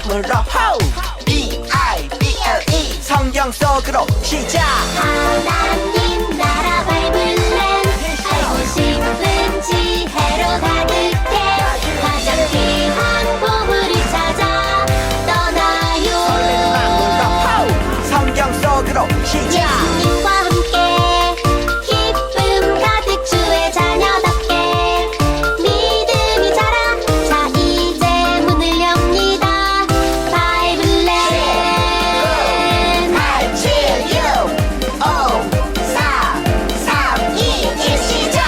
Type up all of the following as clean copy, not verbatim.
마음으로 호 B-I-B-L-E 성경 속으로 시작. 하나님 나라 바이블은 알고 싶은 지혜로 가득해. 가장 귀한 보물을 찾아 떠나요. 마음으로 호 성경 속으로 시작. 예수님과 함께 기쁨 가득 주의 자녀답게 믿음이 자라. 자 이제 문을 엽니다. 바이블랜드. I chill you 5, 4, 3, 2, 1 시작.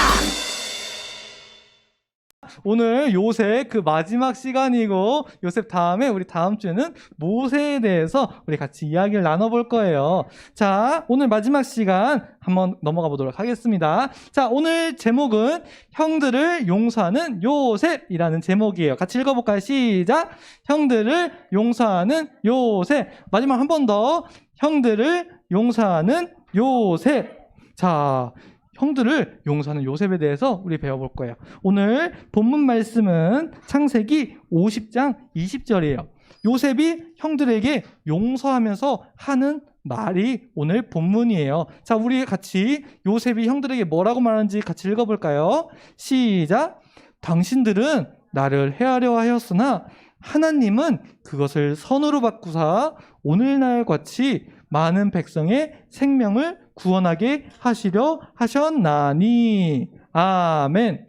오늘 요셉 그 마지막 시간이고 요셉 다음에 우리 다음 주에는 모세에 대해서 우리 같이 이야기를 나눠볼 거예요. 자, 오늘 마지막 시간 한번 넘어가 보도록 하겠습니다. 자, 오늘 제목은 형들을 용서하는 요셉이라는 제목이에요. 같이 읽어볼까요? 시작! 형들을 용서하는 요셉. 마지막 한 번 더. 형들을 용서하는 요셉. 자, 형들을 용서하는 요셉에 대해서 우리 배워볼 거예요. 오늘 본문 말씀은 창세기 50장 20절이에요. 요셉이 형들에게 용서하면서 하는 말이 오늘 본문이에요. 자, 우리 같이 요셉이 형들에게 뭐라고 말하는지 같이 읽어볼까요? 시작! 당신들은 나를 해하려 하였으나 하나님은 그것을 선으로 바꾸사 오늘날 같이 많은 백성의 생명을 구원하게 하시려 하셨나니. 아멘.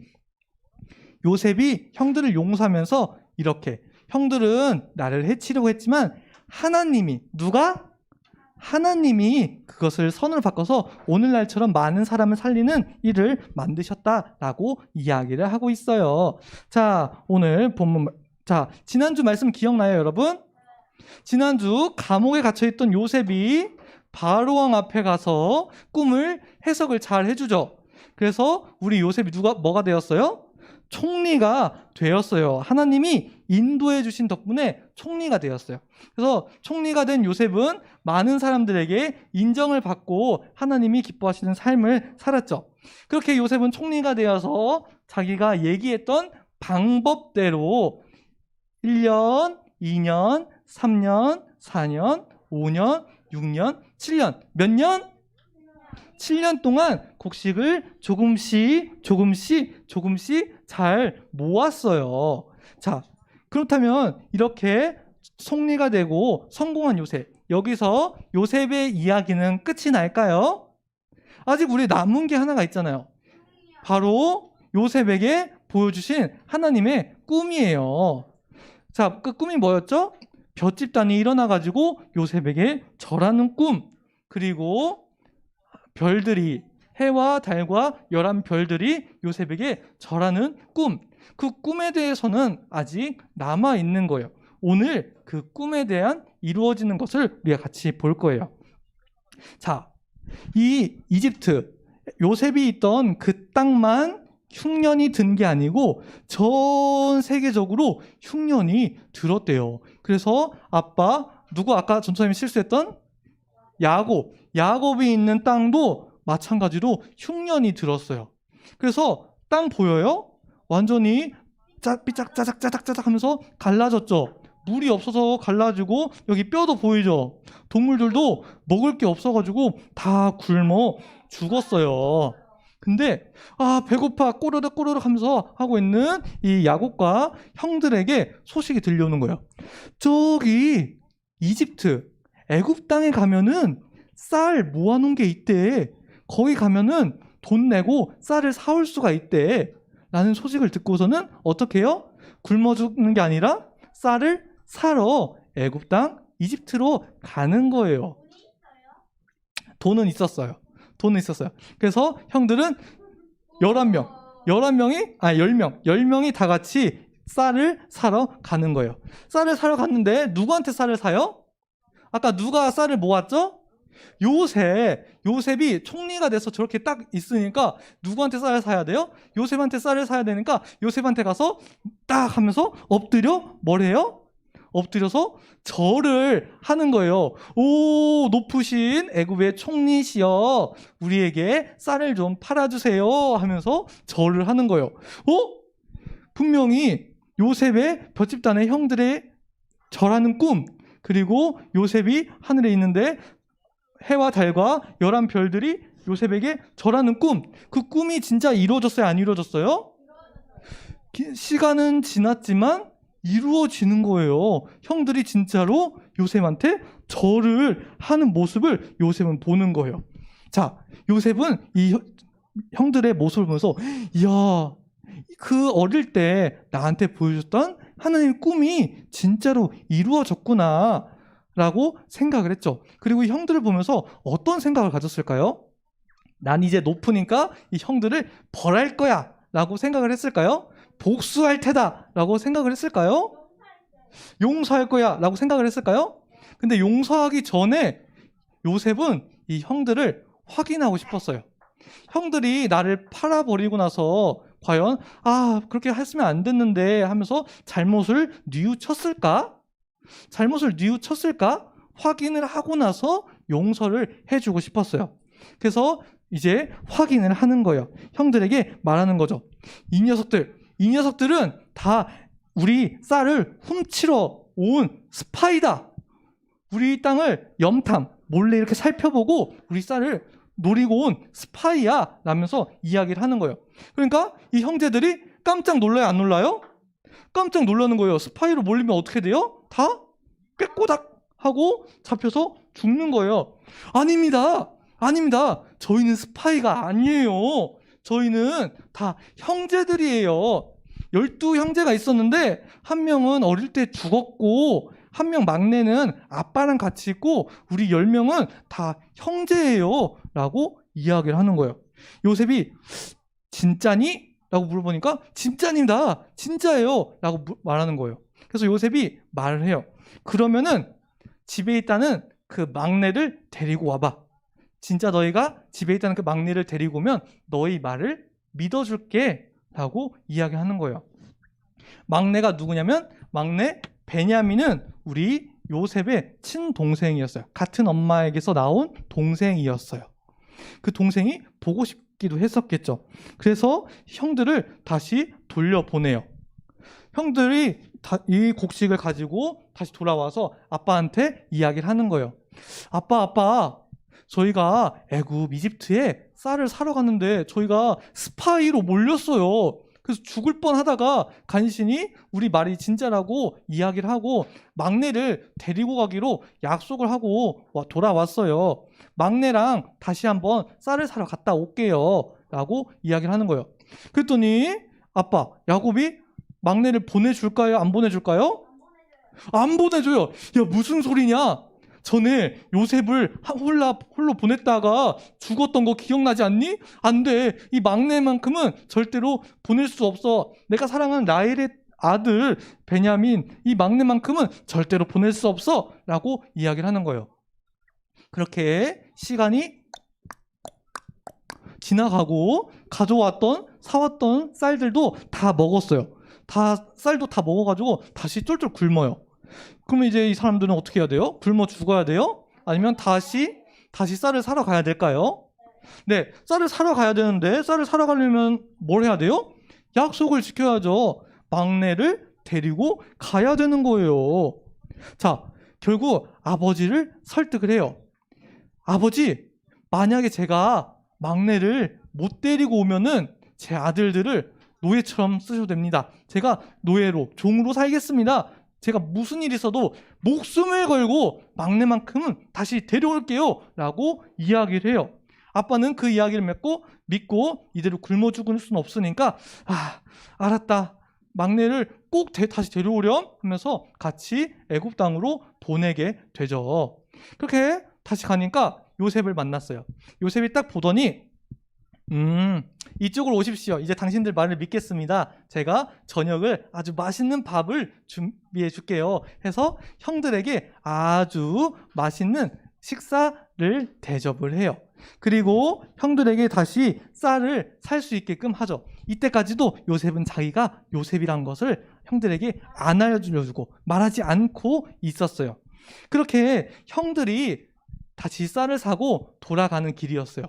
요셉이 형들을 용서하면서 이렇게, 형들은 나를 해치려고 했지만 하나님이, 누가? 하나님이 그것을 선으로 바꿔서 오늘날처럼 많은 사람을 살리는 일을 만드셨다라고 이야기를 하고 있어요. 자, 오늘 본문, 자, 지난주 말씀 기억나요, 여러분? 지난주 감옥에 갇혀있던 요셉이 바로왕 앞에 가서 꿈을 해석을 잘 해주죠. 그래서 우리 요셉이 뭐가 되었어요? 총리가 되었어요. 하나님이 인도해 주신 덕분에 총리가 되었어요. 그래서 총리가 된 요셉은 많은 사람들에게 인정을 받고 하나님이 기뻐하시는 삶을 살았죠. 그렇게 요셉은 총리가 되어서 자기가 얘기했던 방법대로 1년, 2년, 3년, 4년, 5년, 6년, 7년. 몇 년? 7년 동안 곡식을 조금씩 잘 모았어요. 자, 그렇다면 이렇게 총리가 되고 성공한 요셉. 여기서 요셉의 이야기는 끝이 날까요? 아직 우리 남은 게 하나가 있잖아요. 바로 요셉에게 보여주신 하나님의 꿈이에요. 자, 그 꿈이 뭐였죠? 볏집단이 일어나가지고 요셉에게 절하는 꿈, 그리고 별들이, 해와 달과 11별들이 요셉에게 절하는 꿈. 그 꿈에 대해서는 아직 남아있는 거예요. 오늘 그 꿈에 대한 이루어지는 것을 우리가 같이 볼 거예요. 자, 이 이집트, 요셉이 있던 그 땅만 흉년이 든 게 아니고 전 세계적으로 흉년이 들었대요. 그래서 누구 아까 전처럼 실수했던 야곱이 있는 땅도 마찬가지로 흉년이 들었어요. 그래서 땅 보여요? 완전히 삐짝짜작 하면서 갈라졌죠. 물이 없어서 갈라지고 여기 뼈도 보이죠. 동물들도 먹을 게 없어가지고 다 굶어 죽었어요. 근데 배고파 꼬르륵 하면서 하고 있는 이 야곱과 형들에게 소식이 들려오는 거예요. 저기 이집트, 애굽 땅에 가면은 쌀 모아놓은 게 있대. 거기 가면은 돈 내고 쌀을 사올 수가 있대. 라는 소식을 듣고서는 어떻게 해요? 굶어 죽는 게 아니라 쌀을 사러 애굽 땅 이집트로 가는 거예요. 돈은 있었어요. 그래서 형들은 10명이 다 같이 쌀을 사러 가는 거예요. 쌀을 사러 갔는데 누구한테 쌀을 사요? 아까 누가 쌀을 모았죠? 요셉이 총리가 돼서 저렇게 딱 있으니까 누구한테 쌀을 사야 돼요? 요셉한테 쌀을 사야 되니까 요셉한테 가서 딱 하면서 엎드려 뭘 해요? 엎드려서 절을 하는 거예요. 오, 높으신 애굽의 총리시여, 우리에게 쌀을 좀 팔아주세요 하면서 절을 하는 거예요. 분명히 요셉의 볏집단의 형들의 절하는 꿈, 그리고 요셉이 하늘에 있는데 해와 달과 11별들이 요셉에게 절하는 꿈, 그 꿈이 진짜 이루어졌어요? 안 이루어졌어요? 시간은 지났지만 이루어지는 거예요. 형들이 진짜로 요셉한테 절을 하는 모습을 요셉은 보는 거예요. 자, 요셉은 이 형들의 모습을 보면서 이야, 그 어릴 때 나한테 보여줬던 하나님의 꿈이 진짜로 이루어졌구나 라고 생각을 했죠. 그리고 이 형들을 보면서 어떤 생각을 가졌을까요? 난 이제 높으니까 이 형들을 벌할 거야 라고 생각을 했을까요? 복수할 테다 라고 생각을 했을까요? 용서할 거야 라고 생각을 했을까요? 근데 용서하기 전에 요셉은 이 형들을 확인하고 싶었어요. 형들이 나를 팔아버리고 나서 과연 그렇게 했으면 안 됐는데 하면서 잘못을 뉘우쳤을까? 잘못을 뉘우쳤을까? 확인을 하고 나서 용서를 해주고 싶었어요. 그래서 이제 확인을 하는 거예요. 형들에게 말하는 거죠. 이 녀석들은 다 우리 쌀을 훔치러 온 스파이다. 우리 땅을 염탐, 몰래 이렇게 살펴보고 우리 쌀을 노리고 온 스파이야 라면서 이야기를 하는 거예요. 그러니까 이 형제들이 깜짝 놀라요, 안 놀라요? 깜짝 놀라는 거예요. 스파이로 몰리면 어떻게 돼요? 다 꾀꼬닥 하고 잡혀서 죽는 거예요. 아닙니다. 저희는 스파이가 아니에요. 저희는 다 형제들이에요. 12형제가 있었는데 한 명은 어릴 때 죽었고 한 명 막내는 아빠랑 같이 있고 우리 10명은 다 형제예요 라고 이야기를 하는 거예요. 요셉이 진짜니? 라고 물어보니까 진짜입니다. 진짜예요 라고 말하는 거예요. 그래서 요셉이 말을 해요. 그러면은 집에 있다는 그 막내를 데리고 와봐. 진짜 너희가 집에 있다는 그 막내를 데리고 오면 너희 말을 믿어줄게 라고 이야기하는 거예요. 막내가 누구냐면 막내 베냐민은 우리 요셉의 친동생이었어요. 같은 엄마에게서 나온 동생이었어요. 그 동생이 보고 싶기도 했었겠죠. 그래서 형들을 다시 돌려보내요. 형들이 이 곡식을 가지고 다시 돌아와서 아빠한테 이야기를 하는 거예요. 아빠, 저희가 애굽 이집트에 쌀을 사러 갔는데 저희가 스파이로 몰렸어요. 그래서 죽을 뻔하다가 간신히 우리 말이 진짜라고 이야기를 하고 막내를 데리고 가기로 약속을 하고 돌아왔어요. 막내랑 다시 한번 쌀을 사러 갔다 올게요 라고 이야기를 하는 거예요. 그랬더니 아빠 야곱이 막내를 보내줄까요? 안 보내줄까요? 안 보내줘요. 야, 무슨 소리냐? 전에 요셉을 홀로 보냈다가 죽었던 거 기억나지 않니? 안 돼. 이 막내만큼은 절대로 보낼 수 없어. 내가 사랑하는 라헬의 아들 베냐민, 이 막내만큼은 절대로 보낼 수 없어 라고 이야기를 하는 거예요. 그렇게 시간이 지나가고 사왔던 쌀들도 다 먹었어요. 쌀도 다 먹어가지고 다시 쫄쫄 굶어요. 그러면 이제 이 사람들은 어떻게 해야 돼요? 굶어 죽어야 돼요? 아니면 다시 쌀을 사러 가야 될까요? 네, 쌀을 사러 가야 되는데 쌀을 사러 가려면 뭘 해야 돼요? 약속을 지켜야죠. 막내를 데리고 가야 되는 거예요. 자, 결국 아버지를 설득을 해요. 아버지, 만약에 제가 막내를 못 데리고 오면은 제 아들들을 노예처럼 쓰셔도 됩니다. 제가 노예로, 종으로 살겠습니다. 제가 무슨 일이 있어도 목숨을 걸고 막내만큼은 다시 데려올게요 라고 이야기를 해요. 아빠는 그 이야기를 믿고 이대로 굶어 죽을 수는 없으니까 알았다. 막내를 꼭 다시 데려오렴 하면서 같이 애굽 땅으로 보내게 되죠. 그렇게 다시 가니까 요셉을 만났어요. 요셉이 딱 보더니 이쪽으로 오십시오. 이제 당신들 말을 믿겠습니다. 제가 저녁을 아주 맛있는 밥을 준비해 줄게요. 해서 형들에게 아주 맛있는 식사를 대접을 해요. 그리고 형들에게 다시 쌀을 살 수 있게끔 하죠. 이때까지도 요셉은 자기가 요셉이란 것을 형들에게 안 알려주고 말하지 않고 있었어요. 그렇게 형들이 다시 쌀을 사고 돌아가는 길이었어요.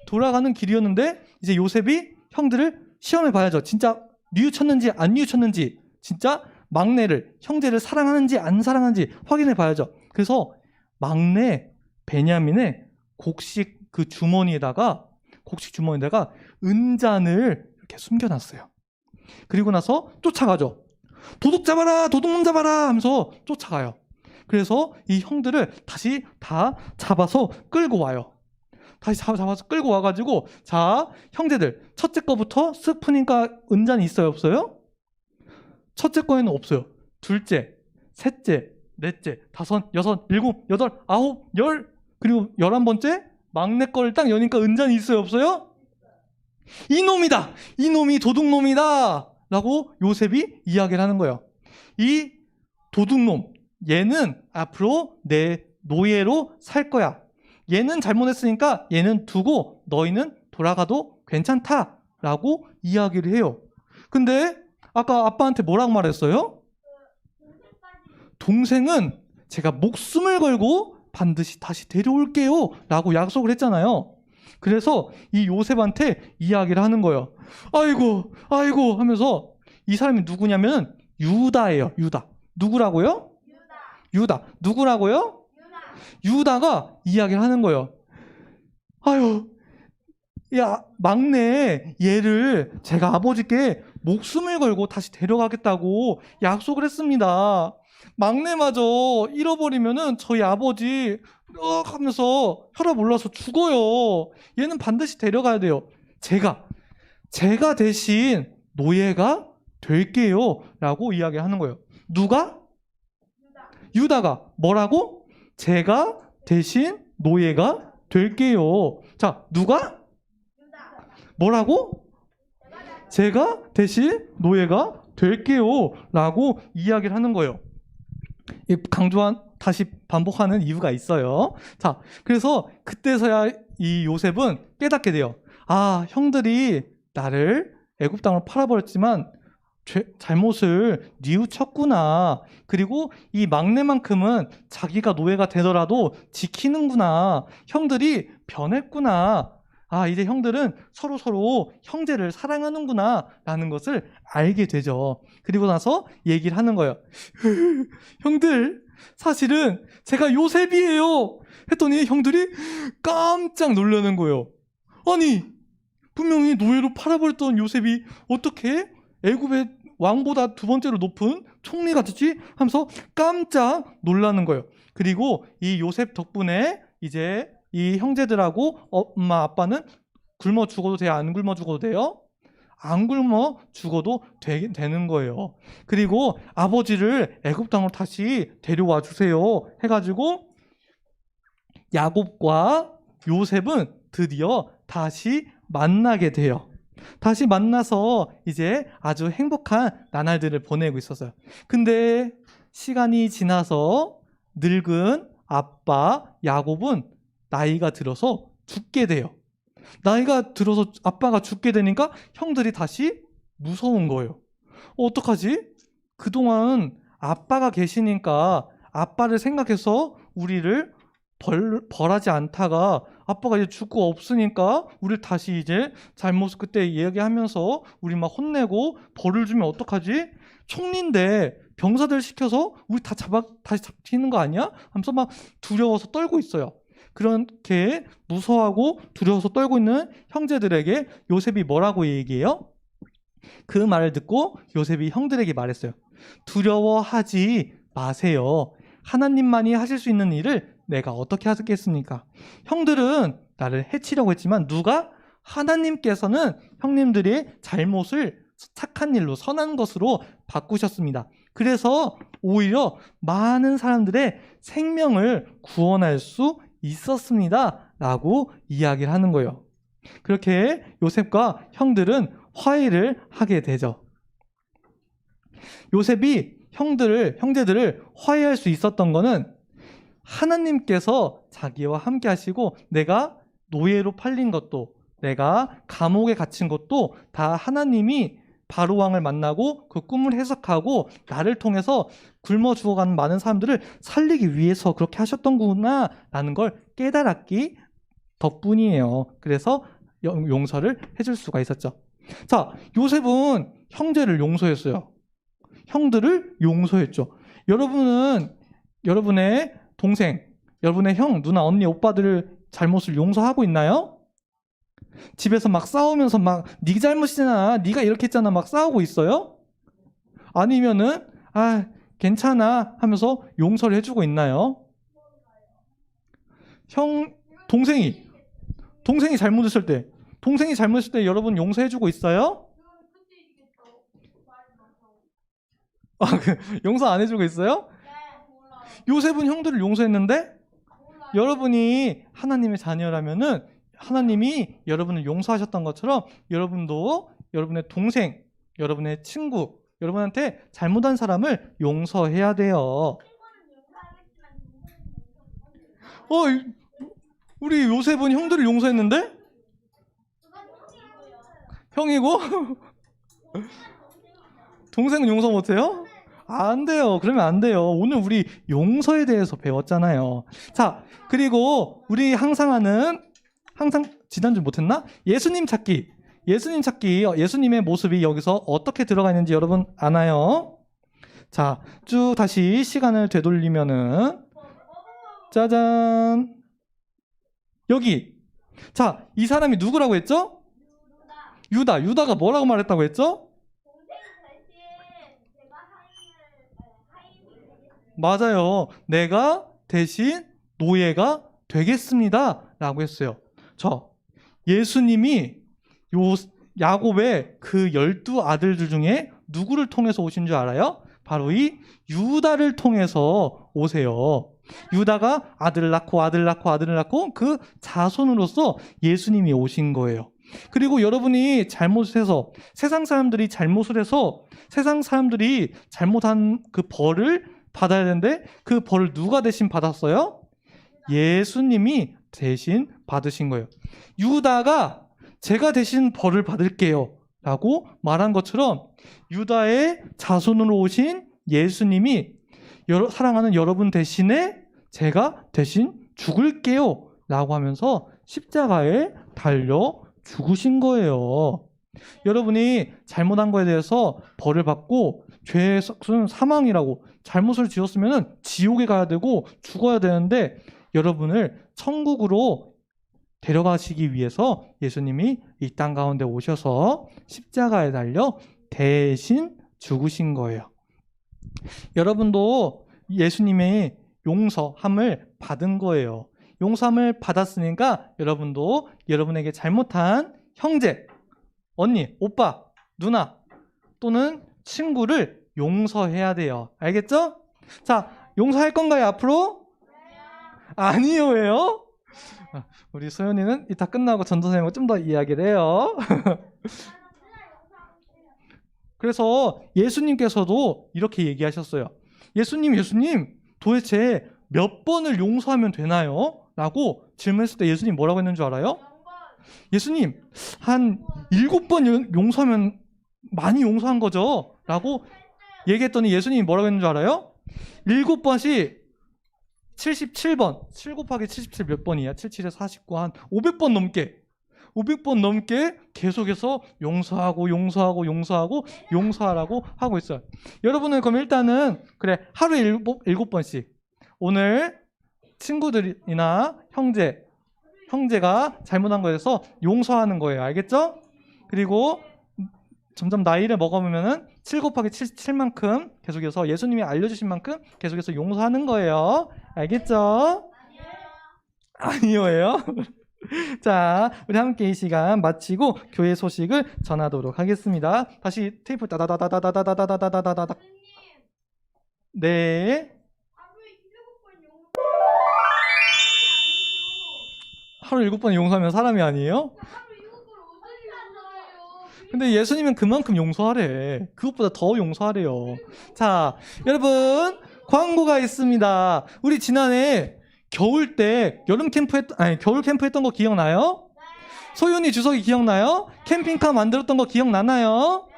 돌아가는 길이었는데 이제 요셉이 형들을 시험해 봐야죠. 진짜 뉘우쳤는지 안 뉘우쳤는지, 진짜 막내를, 형제를 사랑하는지 안 사랑하는지 확인해 봐야죠. 그래서 막내 베냐민의 곡식 주머니에다가 은잔을 이렇게 숨겨놨어요. 그리고 나서 쫓아가죠. 도둑 잡아라, 도둑놈 잡아라 하면서 쫓아가요. 그래서 이 형들을 다시 다 잡아서 끌고 와요. 다시 잡아서 끌고 와가지고, 자, 형제들, 첫째 거부터 쓱 푸니까 은잔이 있어요, 없어요? 첫째 거에는 없어요. 둘째, 셋째, 넷째, 다섯, 여섯, 일곱, 여덟, 아홉, 열, 그리고 11번째 막내 거를 딱 여니까 은잔이 있어요, 없어요? 이놈이다! 이놈이 도둑놈이다! 라고 요셉이 이야기를 하는 거예요. 이 도둑놈, 얘는 앞으로 내 노예로 살 거야. 얘는 잘못했으니까 얘는 두고 너희는 돌아가도 괜찮다 라고 이야기를 해요. 근데 아까 아빠한테 뭐라고 말했어요? 동생은 제가 목숨을 걸고 반드시 다시 데려올게요 라고 약속을 했잖아요. 그래서 이 요셉한테 이야기를 하는 거예요. 아이고 아이고 하면서, 이 사람이 누구냐면 유다예요. 유다. 누구라고요? 유다. 누구라고요? 유다가 이야기를 하는 거예요. 아유, 야, 막내 얘를 제가 아버지께 목숨을 걸고 다시 데려가겠다고 약속을 했습니다. 막내마저 잃어버리면은 저희 아버지 하면서 혈압 올라서 죽어요. 얘는 반드시 데려가야 돼요. 제가 대신 노예가 될게요 라고 이야기하는 거예요. 누가? 유다가 뭐라고? 제가 대신 노예가 될게요. 자, 누가? 뭐라고? 제가 대신 노예가 될게요 라고 이야기를 하는 거예요. 다시 반복하는 이유가 있어요. 자, 그래서 그때서야 이 요셉은 깨닫게 돼요. 아, 형들이 나를 애굽 땅으로 팔아버렸지만 잘못을 뉘우쳤구나. 그리고 이 막내만큼은 자기가 노예가 되더라도 지키는구나. 형들이 변했구나. 아, 이제 형들은 서로 형제를 사랑하는구나 라는 것을 알게 되죠. 그리고 나서 얘기를 하는 거예요. 형들, 사실은 제가 요셉이에요 했더니 형들이 깜짝 놀라는 거예요. 아니, 분명히 노예로 팔아버렸던 요셉이 어떻게 애굽의 왕보다 두 번째로 높은 총리가 됐지? 하면서 깜짝 놀라는 거예요. 그리고 이 요셉 덕분에 이제 이 형제들하고 엄마 아빠는 굶어 죽어도 돼요? 안 굶어 죽어도 돼요? 안 굶어 죽어도 되는 거예요. 그리고 아버지를 애굽 땅으로 다시 데려와 주세요 해가지고 야곱과 요셉은 드디어 다시 만나게 돼요. 다시 만나서 이제 아주 행복한 나날들을 보내고 있었어요. 근데 시간이 지나서 늙은 아빠 야곱은 나이가 들어서 죽게 돼요. 나이가 들어서 아빠가 죽게 되니까 형들이 다시 무서운 거예요. 어떡하지? 그동안 아빠가 계시니까 아빠를 생각해서 우리를 벌하지 않다가 아빠가 이제 죽고 없으니까 우리를 다시 이제 잘못 그때 이야기하면서 우리 막 혼내고 벌을 주면 어떡하지? 총리인데 병사들 시켜서 우리 다시 잡히는 거 아니야? 하면서 막 두려워서 떨고 있어요. 그렇게 무서워하고 두려워서 떨고 있는 형제들에게 요셉이 뭐라고 얘기해요? 그 말을 듣고 요셉이 형들에게 말했어요. 두려워하지 마세요. 하나님만이 하실 수 있는 일을 내가 어떻게 하겠습니까? 형들은 나를 해치려고 했지만 누가? 하나님께서는 형님들의 잘못을 착한 일로 선한 것으로 바꾸셨습니다. 그래서 오히려 많은 사람들의 생명을 구원할 수 있었습니다 라고 이야기를 하는 거예요. 그렇게 요셉과 형들은 화해를 하게 되죠. 요셉이 형제들을 화해할 수 있었던 거는 하나님께서 자기와 함께 하시고 내가 노예로 팔린 것도 내가 감옥에 갇힌 것도 다 하나님이 바로왕을 만나고 그 꿈을 해석하고 나를 통해서 굶어 죽어가는 많은 사람들을 살리기 위해서 그렇게 하셨던구나 라는 걸 깨달았기 덕분이에요. 그래서 용서를 해줄 수가 있었죠. 자, 요셉은 형제를 용서했어요. 형들을 용서했죠. 여러분은 여러분의 동생, 여러분의 형, 누나, 언니, 오빠들을 잘못을 용서하고 있나요? 집에서 막 싸우면서 막 네 잘못이잖아, 네가 이렇게 했잖아 막 싸우고 있어요? 아니면은 괜찮아 하면서 용서를 해주고 있나요? 동생이 잘못했을 때 여러분 용서해주고 있어요? 용서 안 해주고 있어요? 요셉은 형들을 용서했는데 여러분이 하나님의 자녀라면은 하나님이 여러분을 용서하셨던 것처럼 여러분도 여러분의 동생, 여러분의 친구, 여러분한테 잘못한 사람을 용서해야 돼요. 우리 요셉은 형들을 용서했는데? 형이고? 동생은 용서 못해요? 안 돼요. 그러면 안 돼요. 오늘 우리 용서에 대해서 배웠잖아요. 자, 그리고 우리 항상 지난주 못했나? 예수님 찾기, 예수님의 모습이 여기서 어떻게 들어가 있는지 여러분 아나요? 자, 쭉 다시 시간을 되돌리면은 짜잔, 여기. 자, 이 사람이 누구라고 했죠? 유다가 뭐라고 말했다고 했죠? 맞아요. 내가 대신 노예가 되겠습니다 라고 했어요. 예수님이 야곱의 그 12아들들 중에 누구를 통해서 오신 줄 알아요? 바로 이 유다를 통해서 오세요. 유다가 아들을 낳고 그 자손으로서 예수님이 오신 거예요. 그리고 여러분이 잘못해서 세상 사람들이 잘못한 그 벌을 받아야 되는데 그 벌을 누가 대신 받았어요? 예수님이 대신 받으신 거예요. 유다가 제가 대신 벌을 받을게요 라고 말한 것처럼 유다의 자손으로 오신 예수님이 사랑하는 여러분 대신에 제가 대신 죽을게요 라고 하면서 십자가에 달려 죽으신 거예요. 여러분이 잘못한 거에 대해서 벌을 받고 죄의 삭은 사망이라고, 잘못을 지었으면 지옥에 가야 되고 죽어야 되는데 여러분을 천국으로 데려가시기 위해서 예수님이 이 땅 가운데 오셔서 십자가에 달려 대신 죽으신 거예요. 여러분도 예수님의 용서함을 받은 거예요. 용서함을 받았으니까 여러분도 여러분에게 잘못한 형제, 언니, 오빠, 누나 또는 친구를 용서해야 돼요. 알겠죠? 자, 용서할 건가요, 앞으로? 아니요, 왜요? 우리 소연이는 이따 끝나고 전도사님과 좀 더 이야기를 해요. 그래서 예수님께서도 이렇게 얘기하셨어요. 예수님, 도대체 몇 번을 용서하면 되나요? 라고 질문했을 때 예수님 뭐라고 했는 줄 알아요? 예수님, 한 7번 용서하면 많이 용서한 거죠? 라고 얘기했더니 예수님이 뭐라고 했는 줄 알아요? 7번씩 77번, 7 곱하기 77 몇 번이야? 77에 49, 한 500번 넘게 계속해서 용서하라고 하고 있어요. 여러분은 그럼 일단은 하루에 7번씩 오늘 친구들이나 형제가 잘못한 거에 대해서 용서하는 거예요. 알겠죠? 그리고 점점 나이를 먹어보면은 7 곱하기 77만큼 계속해서 예수님이 알려주신 만큼 계속해서 용서하는 거예요. 알겠죠? 아니요예요. 자, 우리 함께 이 시간 마치고 교회 소식을 전하도록 하겠습니다. 다시 테이프 따다다다다다다다다다다다. 네. 하루 7번 용서하면 사람이 아니에요? 근데 예수님은 그만큼 용서하래. 그것보다 더 용서하래요. 자, 여러분 광고가 있습니다. 우리 지난해 겨울 캠프 했던 거 기억나요? 소윤이 주석이 기억나요? 캠핑카 만들었던 거 기억나나요?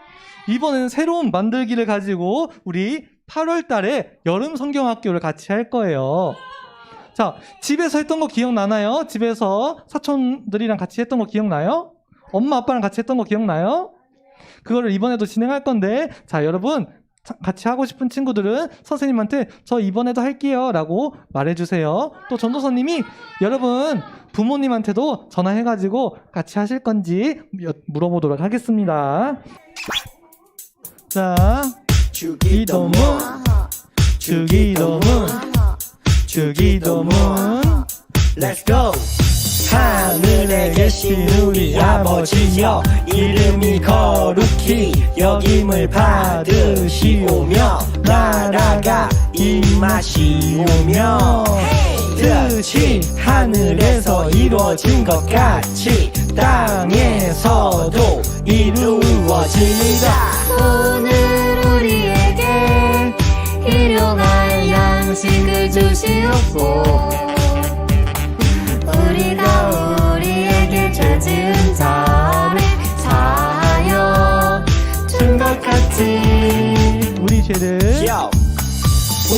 이번에는 새로운 만들기를 가지고 우리 8월 달에 여름 성경학교를 같이 할 거예요. 자, 집에서 했던 거 기억나나요? 집에서 사촌들이랑 같이 했던 거 기억나요? 엄마 아빠랑 같이 했던 거 기억나요? 그거를 이번에도 진행할 건데, 자, 여러분 같이 하고 싶은 친구들은 선생님한테 저 이번에도 할게요 라고 말해주세요. 또 전도사님이 여러분 부모님한테도 전화해가지고 같이 하실 건지 물어보도록 하겠습니다. 자, 주기도문, 주기도문, 주기도문, Let's go! 하늘에 계신 우리 아버지여, 이름이 거룩히 여김을 받으시오며, 나라가 임하시오며, 뜻이 하늘에서 이루어진 것 같이 땅에서도 이루어지리라. 오늘 우리에게 일용할 양식을 주시옵고, 우리가 우리에게 죄 지은 자를 사하여 준 것 같이 우리 죄를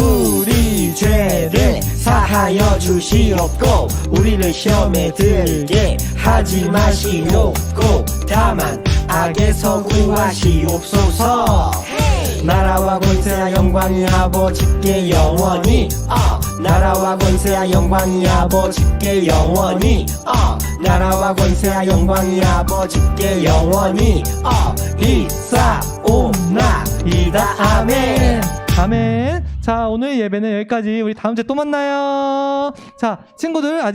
우리 죄를 사하여 주시옵고, 우리를 시험에 들게 하지 마시옵고, 다만 악에서 구하시옵소서. 나라와 권세와 영광이 아버지께 영원히, 나라와 권세와 영광이 아버지께 영원히, 나라와 권세와 영광이 아버지께 영원히 있사옵나이다. 아멘. 아멘. 자, 오늘 예배는 여기까지. 우리 다음 주에 또 만나요. 자, 친구들 아직